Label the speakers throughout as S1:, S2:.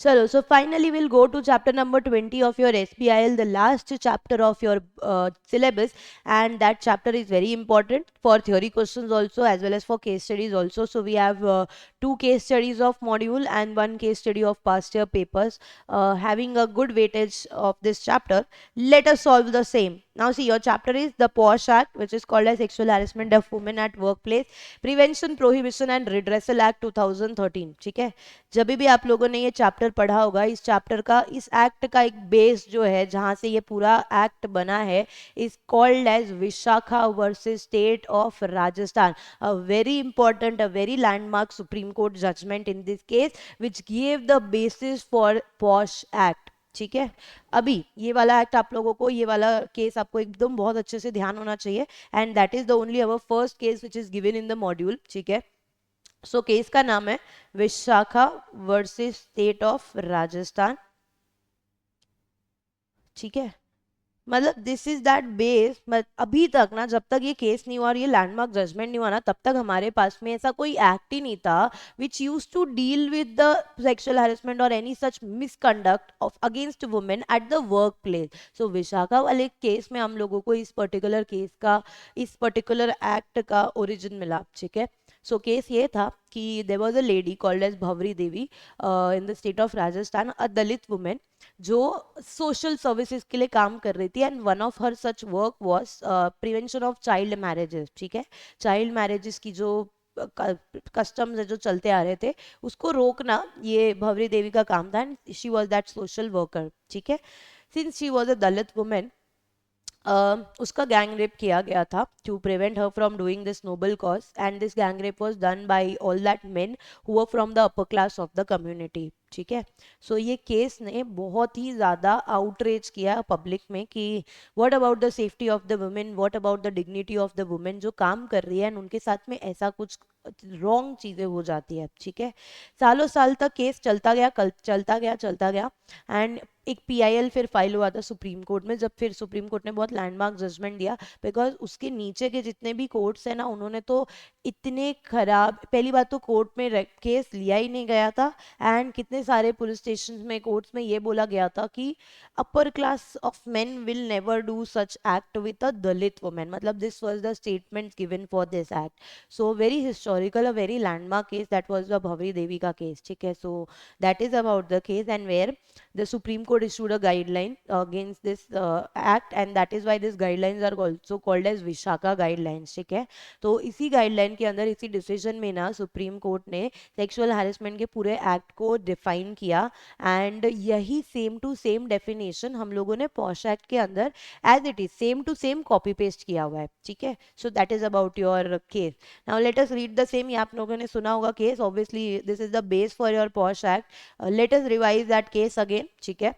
S1: Chalo, so finally we'll go to chapter number 20 of your SPIL, the last chapter of your syllabus, and that chapter is very important for theory questions also as well as for case studies also. So we have two case studies of module and one case study of past year papers, having a good weightage of this chapter. Let us solve the same. Now see, your chapter is the POSH Act, which is called as Sexual Harassment of Women at Workplace, Prevention, Prohibition and Redressal Act 2013. ठीक है, जब भी आप लोगों ने ये chapter पढ़ा होगा, इस चैप्टर का, इस एक्ट का एक बेस जो है जहां से ये पूरा एक्ट बना है is called as Vishaka versus state of Rajasthan. A very important, a very landmark supreme court judgement in this case which give the basis for POSH act. ठीक है, अभी ये वाला एक्ट आप लोगों को, ये वाला केस आपको एकदम बहुत अच्छे से ध्यान होना चाहिए, and that is the only our first case which is given in the module. ठीक है, सो केस का नाम है Vishakha versus state of Rajasthan. ठीक है, मतलब दिस इज दैट बेस. अभी तक ना, जब तक ये केस नहीं हुआ और ये लैंडमार्क जजमेंट नहीं हुआ ना, तब तक हमारे पास में ऐसा कोई एक्ट ही नहीं था which use to deal with the sexual harassment और any such misconduct of against women at the work place. So Vishakha वाले केस में हम लोगों को इस पर्टिकुलर केस का, इस पर्टिकुलर एक्ट का ओरिजिन मिला. ठीक है, सो केस ये था कि there was a lady called as Bhanwari Devi in the state of Rajasthan, a Dalit women जो सोशल सर्विसेज के लिए काम कर रही थी, and one of her such work was prevention of child marriages. ठीक है, चाइल्ड मैरिजेस की जो कस्टम्स है जो चलते आ रहे थे उसको रोकना, ये भवरी देवी का काम था, and she was that social worker. ठीक है, since she was a Dalit women, उसका गैंग रेप किया गया था to prevent her from doing this noble cause, and this gang rape was done by all that men who were from the upper class of the community. ठीक है, सो ये case ने बहुत ही ज़्यादा आउटरीच किया पब्लिक में कि what about the safety of the women, what about the dignity of the women जो काम कर रही है, एंड उनके साथ में ऐसा कुछ रॉन्ग चीज़ें हो जाती है. ठीक है, सालों साल तक केस चलता गया, चलता गया, एंड एक पीआईएल फिर फाइल हुआ था सुप्रीम कोर्ट में, जब फिर सुप्रीम कोर्ट ने बहुत लैंडमार्क जजमेंट दिया, बिकॉज उसके नीचे के जितने भी कोर्ट्स हैं ना, उन्होंने तो इतने खराब, पहली बात तो कोर्ट में केस लिया ही नहीं गया था, एंड कितने सारे पुलिस स्टेशन में, कोर्ट्स में ये बोला गया था कि upper class of men will never do such act with a Dalit women. मतलब this was the statement given for this act. So very historical, a very landmark case, that was the Bhanwari Devi का case. ठीक है, so that is about the case, and where the Supreme Court issued a guideline against this act, and that is why these guidelines are also called as Vishakha guidelines. ठीक है, तो इसी guideline के अंदर, इसी डिसीजन में ना, सुप्रीम कोर्ट ने सेक्सुअल हैरेसमेंट के पूरे एक्ट को डिफाइन किया, एंड यही सेम टू सेम डेफिनेशन हम लोगों ने पॉश एक्ट के अंदर as it is same to same copy paste किया हुआ है. ठीक है, so that is about your case. Now let us read the same. ये आप लोगों ने सुना होगा case, obviously this is the base for your POSH act. Let us revise that case again. ठीक है,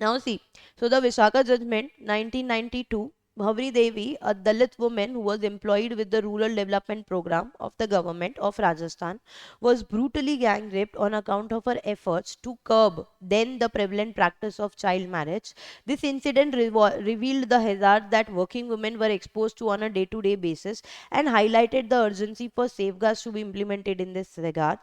S1: now see, so the Vishaka judgment 1992, Bhavri Devi, a Dalit woman who was employed with the Rural Development Program of the government of Rajasthan, was brutally gang raped on account of her efforts to curb then the prevalent practice of child marriage. This incident revealed the hazard that working women were exposed to on a day-to-day basis, and highlighted the urgency for safeguards to be implemented in this regard.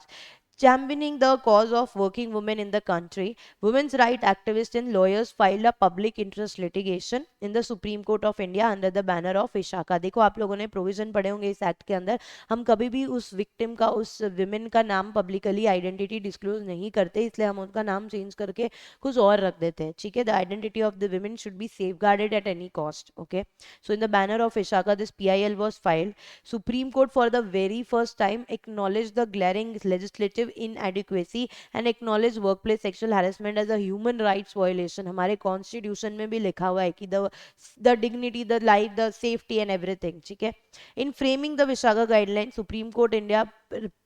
S1: Championing the cause of working women in the country, women's rights activists and lawyers filed a public interest litigation in the Supreme Court of India under the banner of Vishaka. देखो, आप लोगों ने provision पढ़े होंगे इस act के अंदर, हम कभी भी उस विक्टिम का, उस विमेन का नाम पब्लिकली आइडेंटिटी डिस्क्लोज नहीं करते, इसलिए हम उनका नाम चेंज करके कुछ और रख देते हैं. ठीक है, the identity of the women should be safe guarded at any cost. Okay, so in the banner of Vishakha this PIL was filed. Supreme Court for the very first time acknowledged the glaring legislative inadequacy and acknowledged workplace sexual harassment as a human rights violation. हमारे constitution में भी लिखा हुआ है कि the dignity, the life, the safety and everything. ठीक है, in framing the Vishaga guideline, Supreme Court India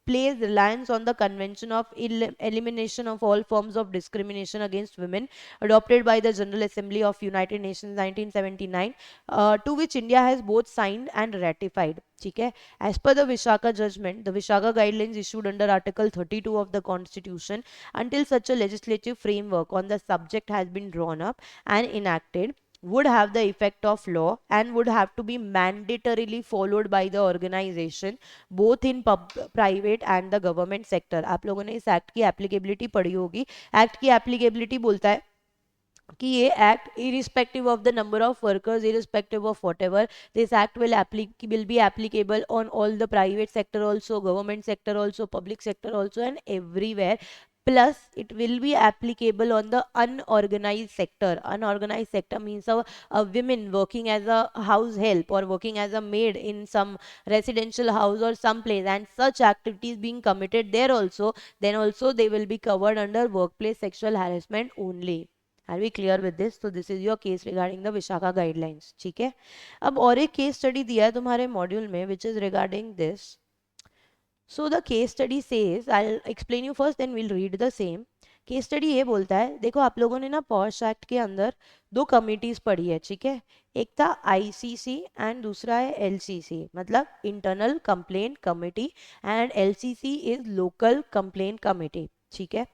S1: placed reliance on the Convention of Elimination of All Forms of Discrimination Against Women, adopted by the General Assembly of United Nations 1979, to which India has both signed and ratified. ठीक है, as per the Vishaka judgment, the Vishaka guidelines issued under Article 32 of the Constitution, until such a legislative framework on the subject has been drawn up and enacted, would have the effect of law and would have to be mandatorily followed by the organization both in private and the government sector. आप लोगों ने इस act की applicability पढ़ी होगी. Act की applicability बोलता है कि ये act irrespective of the number of workers, irrespective of whatever, this act will be applicable on all the private sector also, government sector also, public sector also, and everywhere. Plus it will be applicable on the unorganized sector. Unorganized sector means a women working as a house help or working as a maid in some residential house or some place, and such activities being committed there also, then also they will be covered under workplace sexual harassment only. Are we clear with this? So this is your case regarding the Vishakha guidelines. ठीक है. अब और एक case study दिया है तुम्हारे module में which is regarding this. So the case study says, I'll explain you first, then we'll read the same. Case study ये बोलता है, देखो आप लोगों ने ना पॉश एक्ट के अंदर दो कमिटीज पढ़ी है. ठीक है. एक था आईसीसी एंड दूसरा है एलसीसी, मतलब internal complaint committee, and LCC is local complaint committee. ठीक है.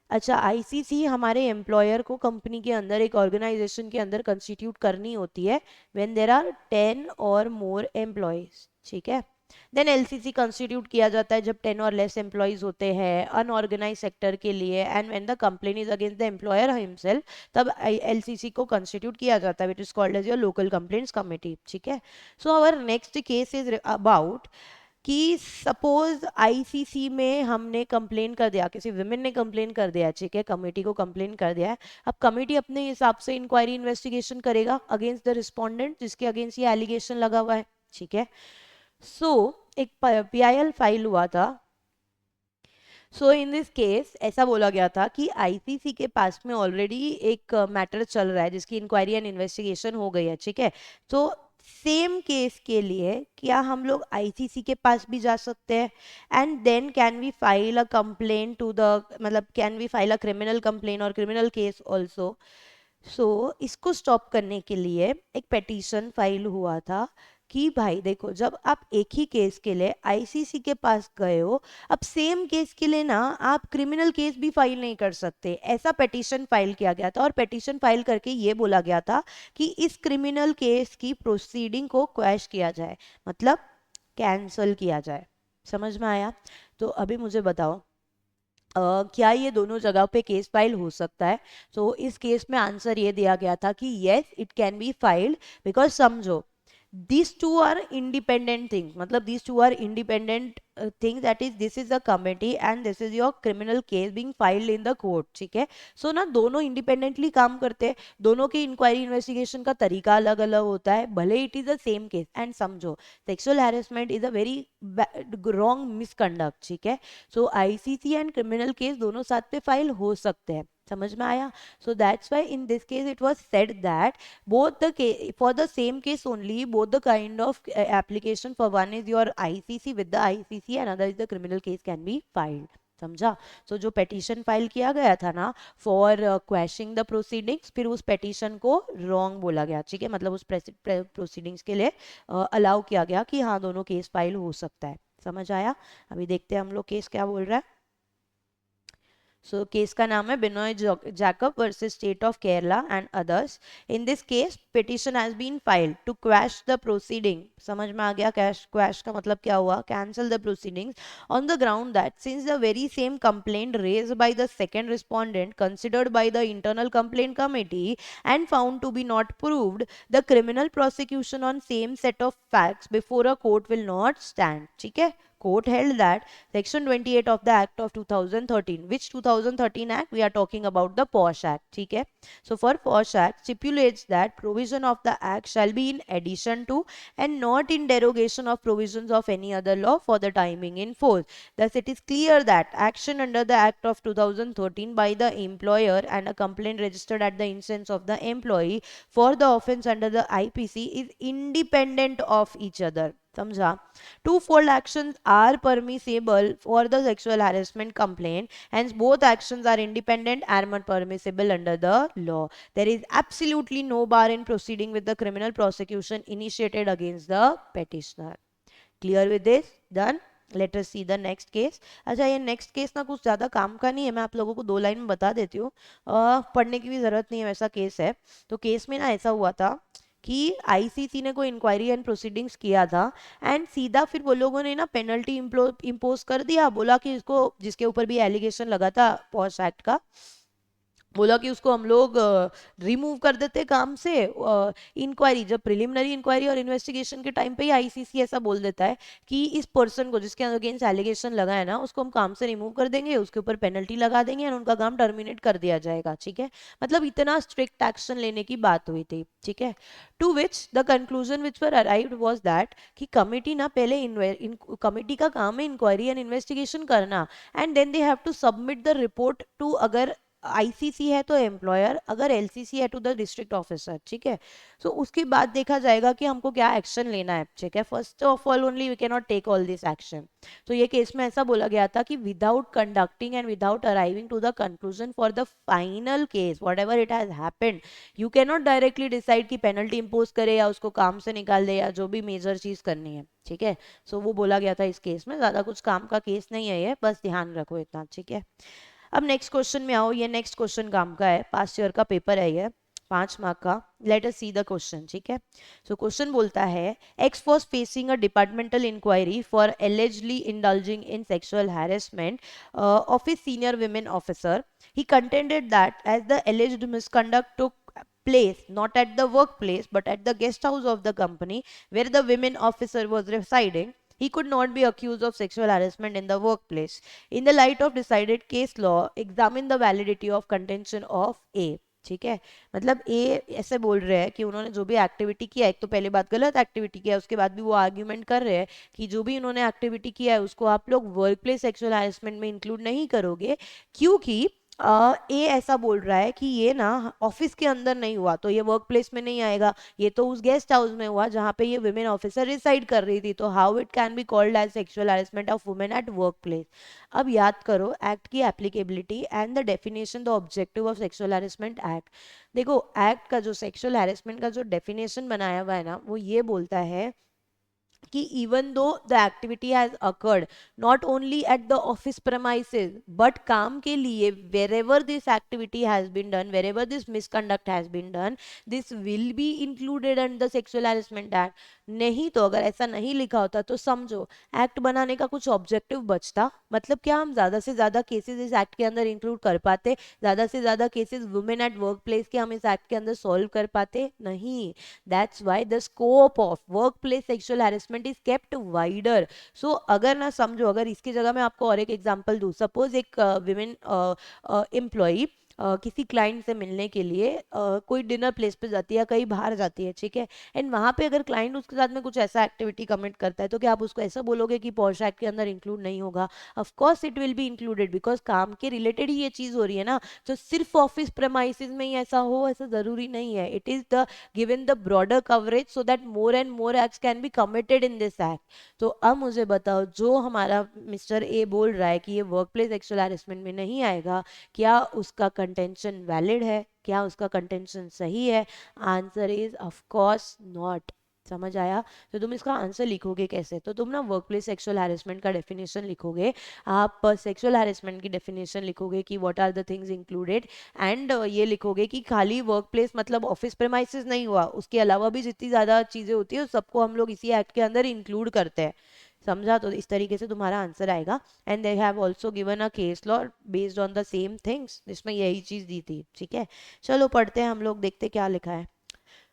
S1: अच्छा, आईसीसी हमारे एम्प्लॉयर को कंपनी के अंदर एक ऑर्गेनाइजेशन के अंदर कंस्टिट्यूट करनी होती है व्हेन देयर आर 10 और मोर एम्प्लॉयज. ठीक है. देन एलसीसी कंस्टिट्यूट किया जाता है जब 10 और लेस एम्प्लॉयज होते हैं अनऑर्गेनाइज सेक्टर के लिए, and when the complain is against the employer himself, तब एलसीसी को कंस्टिट्यूट किया जाता है which is called as your local complaints committee. ठीक है. So our next case is about कि सपोज आईसीसी में हमने कंप्लेन कर दिया, किसी विमेन ने कंप्लेन कर दिया. ठीक है. कमेटी को कंप्लेन कर दिया है. अब कमेटी अपने हिसाब से इंक्वायरी इन्वेस्टिगेशन करेगा अगेंस्ट द रिस्पोंडेंट जिसके अगेंस्ट ये एलिगेशन लगा हुआ है. ठीक है. सो एक पीआईएल फाइल हुआ था. सो इन दिस केस ऐसा बोला गया था कि आईसीसी के पास में ऑलरेडी एक मैटर चल रहा है जिसकी इंक्वायरी एंड इन्वेस्टिगेशन हो गई है. ठीक है. तो सेम केस के लिए क्या हम लोग आईसीसी के पास भी जा सकते हैं, and then can we file a complaint to the, मतलब can we file a criminal complaint और क्रिमिनल केस ऑल्सो. सो इसको स्टॉप करने के लिए एक पेटिशन फाइल हुआ था कि भाई देखो, जब आप एक ही केस के लिए आईसीसी के पास गए हो, अब सेम केस के लिए ना आप क्रिमिनल केस भी फाइल नहीं कर सकते. ऐसा पेटिशन फाइल किया गया था, और पेटिशन फाइल करके ये बोला गया था कि इस क्रिमिनल केस की प्रोसीडिंग को क्वैश किया जाए, मतलब कैंसल किया जाए. समझ में आया? तो अभी मुझे बताओ, क्या ये दोनों जगह पे केस फाइल हो सकता है? तो इस केस में आंसर ये दिया गया था कि yes it can be filed, because समझो these two are independent things, मतलब these two are independent things, that is this is a committee and this is your criminal case being filed in the court. ठीक है. सो ना दोनों independently काम करते हैं, दोनों की इंक्वायरी इन्वेस्टिगेशन का तरीका अलग अलग होता है, भले it is the same case. And समझो, sexual harassment is a very wrong misconduct. ठीक है. So ICC and criminal case दोनों साथ पे फाइल हो सकते हैं. समझ में आया? So that's why in this case it was said that both the case, for the same case only, both the kind of application, for one is your ICC with the ICC and other is the criminal case can be filed. समझा? सो जो petition file किया गया था ना for questioning the proceedings, फिर उस petition को wrong बोला गया. ठीक है. मतलब उस प्रोसीडिंग्स के लिए अलाउ किया गया कि हाँ दोनों केस फाइल हो सकता है. समझ आया? अभी देखते हैं हम लोग केस क्या बोल रहा है. सो केस का नाम है Binoy Jacob versus state of Kerala and others. In this case petition has been filed to quash the proceeding. समझ में आ गया? क्वैश का मतलब क्या हुआ? Cancel the proceedings on the ground that since the very same complaint raised by the second respondent considered by the internal complaint committee and found to be not proved, the criminal prosecution on same set of facts before a court will not stand. ठीक है. Court held that Section 28 of the Act of 2013, which 2013 Act we are talking about, the POSH Act. ठीक है. So for POSH Act stipulates that provision of the Act shall be in addition to and not in derogation of provisions of any other law for the timing in force. Thus it is clear that action under the Act of 2013 by the employer and a complaint registered at the instance of the employee for the offence under the IPC is independent of each other. समझा? Twofold actions are permissible for the sexual harassment complaint, hence both actions are independent and not permissible under the law. There is absolutely no bar in proceeding with the criminal prosecution initiated against the petitioner. Clear with this? Done? Late us see the next case. अच्छा, ये next case ना कुछ ज़्यादा काम का नहीं है, मैं आप लोगों को 2 लाइन में बता देती हूँ, पढ़ने की भी ज़रूरत नहीं है, वैसा केस है. तो केस में ना ऐसा हुआ था कि आईसीसी ने कोई इंक्वायरी एंड प्रोसीडिंग्स किया था, एंड सीधा फिर वो लोगों ने ना पेनल्टी इम्पोज कर दिया. बोला कि इसको, जिसके ऊपर भी एलिगेशन लगा था पॉश एक्ट का, बोला कि उसको हम लोग रिमूव कर देते काम से. इंक्वायरी, जब प्रिलिमिनरी इंक्वायरी और इन्वेस्टिगेशन के टाइम पे ही आईसीसी ऐसा बोल देता है कि इस पर्सन को जिसके अगेंस्ट एलिगेशन लगा है ना, उसको हम काम से रिमूव कर देंगे, उसके ऊपर पेनल्टी लगा देंगे और उनका काम टर्मिनेट कर दिया जाएगा. ठीक है, मतलब इतना स्ट्रिक्ट एक्शन लेने की बात हुई थी. ठीक है, to which the conclusion which were arrived was that कि कमिटी ना पहले कमिटी का काम है इंक्वायरी एंड इन्वेस्टिगेशन करना, and then they have to submit the report to, अगर आईसीसी है तो एम्प्लॉयर, अगर एलसीसी है टू द डिस्ट्रिक्ट ऑफिसर. ठीक है, सो उसके बाद देखा जाएगा कि हमको क्या एक्शन लेना है. ठीक है, first of all only we can not take all this action. तो ये केस में ऐसा बोला गया था कि without conducting and without arriving to the conclusion for the final case what ever it has happened, you can not directly decide कि penalty impose करे या उसको काम से निकाल दे या जो भी मेजर चीज करनी है. ठीक है, सो वो बोला गया था इस केस में. ज्यादा कुछ काम का केस नहीं है ये, बस ध्यान रखो इतना. ठीक है, अब नेक्स्ट क्वेश्चन में आओ. ये नेक्स्ट क्वेश्चन काम का है, पास्ट ईयर का पेपर है ये, 5 मार्क का. Let us see the question. ठीक है, सो क्वेश्चन बोलता है, X was facing a departmental enquiry for allegedly indulging in sexual harassment of his senior women officer. He contended that as the alleged misconduct took place not at the workplace but at the guest house of the company where the women officer was residing, he could not be accused of sexual harassment in the workplace. In the light of decided case law, examine the validity of contention of A. ठीक है, मतलब ए ऐसे बोल रहे हैं कि उन्होंने जो भी एक्टिविटी किया, एक तो पहले बात गलत एक्टिविटी किया, उसके बाद भी वो आर्ग्यूमेंट कर रहे हैं कि जो भी उन्होंने एक्टिविटी किया है उसको आप लोग वर्क प्लेस सेक्सुअल हैरेसमेंट में इंक्लूड नहीं करोगे, क्योंकि ए ऐसा बोल रहा है कि ये ना ऑफिस के अंदर नहीं हुआ तो ये वर्क प्लेस में नहीं आएगा, ये तो उस गेस्ट हाउस में हुआ जहाँ पे ये वुमेन ऑफिसर रिसाइड कर रही थी, तो how it can be called as sexual harassment of women at work place. अब याद करो एक्ट की applicability and the definition the objective of sexual harassment act. देखो, एक्ट का जो सेक्सुअल हैरेसमेंट का जो डेफिनेशन बनाया हुआ है ना, वो ये बोलता है कि even though the activity has occurred not only at the office premises but काम के लिए wherever this activity has been done, wherever this misconduct has been done, this will be included under the sexual harassment act. नहीं तो अगर ऐसा नहीं लिखा होता तो समझो एक्ट बनाने का कुछ ऑब्जेक्टिव बचता, मतलब क्या हम ज्यादा से ज्यादा केसेस इस एक्ट के अंदर इंक्लूड कर पाते, ज्यादा से ज्यादा cases women at work place के हम इस एक्ट के अंदर सॉल्व कर पाते नहीं. That's why the scope of work place sexual harassment is kept wider. So अगर ना समझो, अगर इसकी जगह मैं आपको और एक एग्जांपल दूं, सपोज एक विमेन एम्प्लॉई किसी क्लाइंट से मिलने के लिए कोई डिनर प्लेस पे जाती है या कहीं बाहर जाती है. ठीक है, एंड वहां पे अगर क्लाइंट उसके साथ में कुछ ऐसा एक्टिविटी कमिट करता है तो क्या आप उसको ऐसा बोलोगे कि पॉश एक्ट के अंदर इंक्लूड नहीं होगा? Of course it will be included, because काम के रिलेटेड ही ये चीज हो रही है ना. तो सिर्फ ऑफिस प्रेमाइसिस में ही ऐसा हो ऐसा जरूरी नहीं है. It is the given the broader coverage so that more and more acts can be committed in this act. तो अब मुझे बताओ, जो हमारा मिस्टर ए बोल रहा है कि ये वर्क प्लेस सेक्सुअल हैरेसमेंट में नहीं आएगा, क्या उसका कंटेंशन वैलिड है, क्या उसका कंटेंशन सही है? Answer is of course not. समझ आया? तो तुम इसका आंसर लिखोगे कैसे? तो तुम ना वर्क प्लेस सेक्सुअल हैरेसमेंट का डेफिनेशन लिखोगे, आप सेक्सुअल हैरेसमेंट की डेफिनेशन लिखोगे कि what are the things included, and ये लिखोगे कि खाली वर्क प्लेस मतलब ऑफिस प्रेमाइसिस नहीं हुआ, उसके अलावा भी जितनी ज़्यादा चीज़ें होती है सबको हम लोग इसी एक्ट के अंदर इंक्लूड करते हैं. समझा? तो इस तरीके से तुम्हारा आंसर आएगा. And they have also given a case law based on the same things, जिसमें यही चीज़ दी थी. ठीक है, चलो पढ़ते हैं हम लोग, देखते क्या लिखा है.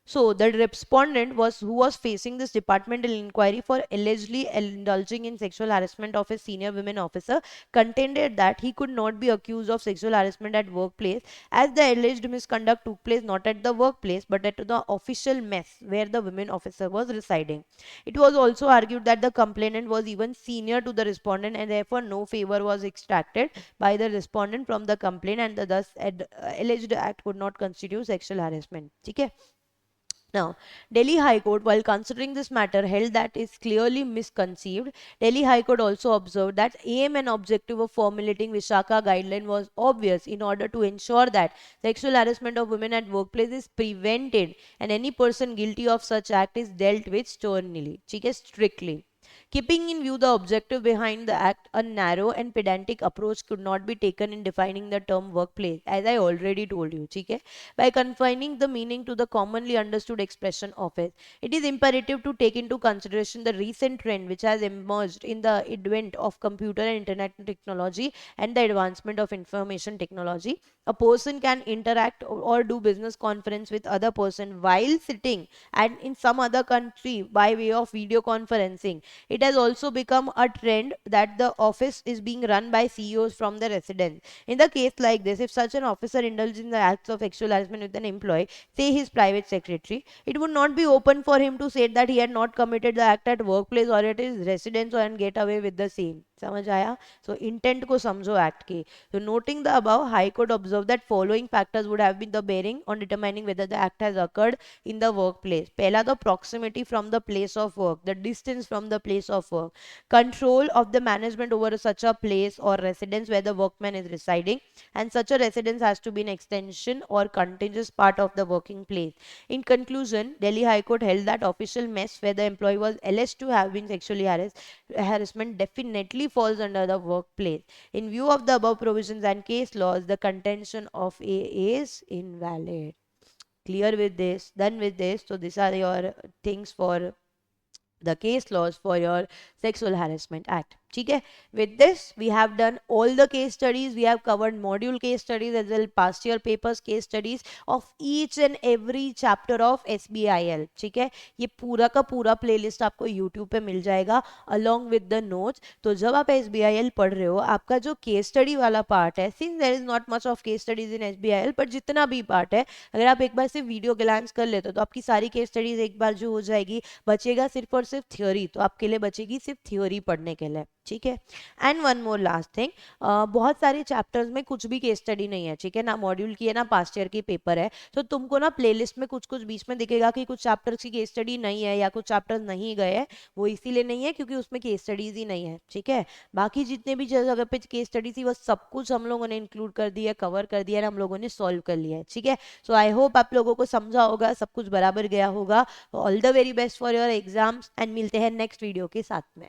S1: So the respondent was who was facing this departmental inquiry for allegedly indulging in sexual harassment of a senior women officer contended that he could not be accused of sexual harassment at workplace as the alleged misconduct took place not at the workplace but at the official mess where the women officer was residing. It was also argued that the complainant was even senior to the respondent and therefore no favor was extracted by the respondent from the complaint and the thus alleged act could not constitute sexual harassment. ठीक है. Now, Delhi High Court, while considering this matter, held that is clearly misconceived. Delhi High Court also observed that aim and objective of formulating Vishaka guideline was obvious in order to ensure that sexual harassment of women at workplace is prevented and any person guilty of such act is dealt with sternly, ठीक है, strictly. Keeping in view the objective behind the act, a narrow and pedantic approach could not be taken in defining the term workplace, as I already told you, ठीक है? By confining the meaning to the commonly understood expression office. It is imperative to take into consideration the recent trend which has emerged in the advent of computer and internet technology and the advancement of information technology. A person can interact or do business conference with other person while sitting and in some other country by way of video conferencing. It has also become a trend that the office is being run by CEOs from the residence. In the case like this, if such an officer indulges in the acts of sexual harassment with an employee, say his private secretary, it would not be open for him to say that he had not committed the act at workplace or at his residence and get away with the same. समझ आया? So intent को समझो act के. So noting the above, High Court observed that following factors would have been the bearing on determining whether the act has occurred in the workplace. पहला तो proximity from the place of work, the distance from the place of work, control of the management over such a place or residence where the workman is residing, and such a residence has to be an extension or contiguous part of the working place. In conclusion, Delhi High Court held that official mess where the employee was alleged to have been sexually harassment definitely falls under the workplace. In view of the above provisions and case laws, the contention of A is invalid. Clear with this? Done with this? So these are your things for the case laws for your Sexual Harassment Act. ठीक है? With this, we have done all the case studies. We have covered module case studies as well past year papers case studies of each and every chapter of SBIL. ठीक है? ये पूरा का पूरा playlist आपको YouTube पे मिल जाएगा along with the notes. तो जब आप SBIL पढ़ रहे हो, आपका जो case study वाला part है, since there is not much of case studies in SBIL, पर जितना भी part है, अगर आप एक बार सिर्फ वीडियो ग्लांस कर लेते हो तो आपकी सारी केस स्टडीज एक बार जो हो जाएगी, बचेगा सिर्फ और सिर्फ थ्योरी. तो आपके लिए बचेगी सिर्फ थ्योरी पढ़ने के लिए. ठीक है? And one more last thing, बहुत सारे चैप्टर्स में कुछ भी केस स्टडी नहीं है. ठीक है ना? मॉड्यूल की है ना, पास्ट ईयर की पेपर है. तो तुमको ना प्लेलिस्ट में कुछ कुछ बीच में दिखेगा कि कुछ चैप्टर्स की केस स्टडी नहीं है या कुछ चैप्टर्स नहीं गए हैं. वो इसीलिए नहीं है क्योंकि उसमें केस स्टडीज ही नहीं है. ठीक है? बाकी जितने भी जगह पे केस स्टडी थी वो सब कुछ हम लोगों ने इंक्लूड कर दिया, कवर कर दिया, हम लोगों ने सॉल्व कर लिया है. ठीक है? सो आई होप आप लोगों को समझा होगा, सब कुछ बराबर गया होगा. All the very best for your exams and मिलते हैं नेक्स्ट वीडियो के साथ में.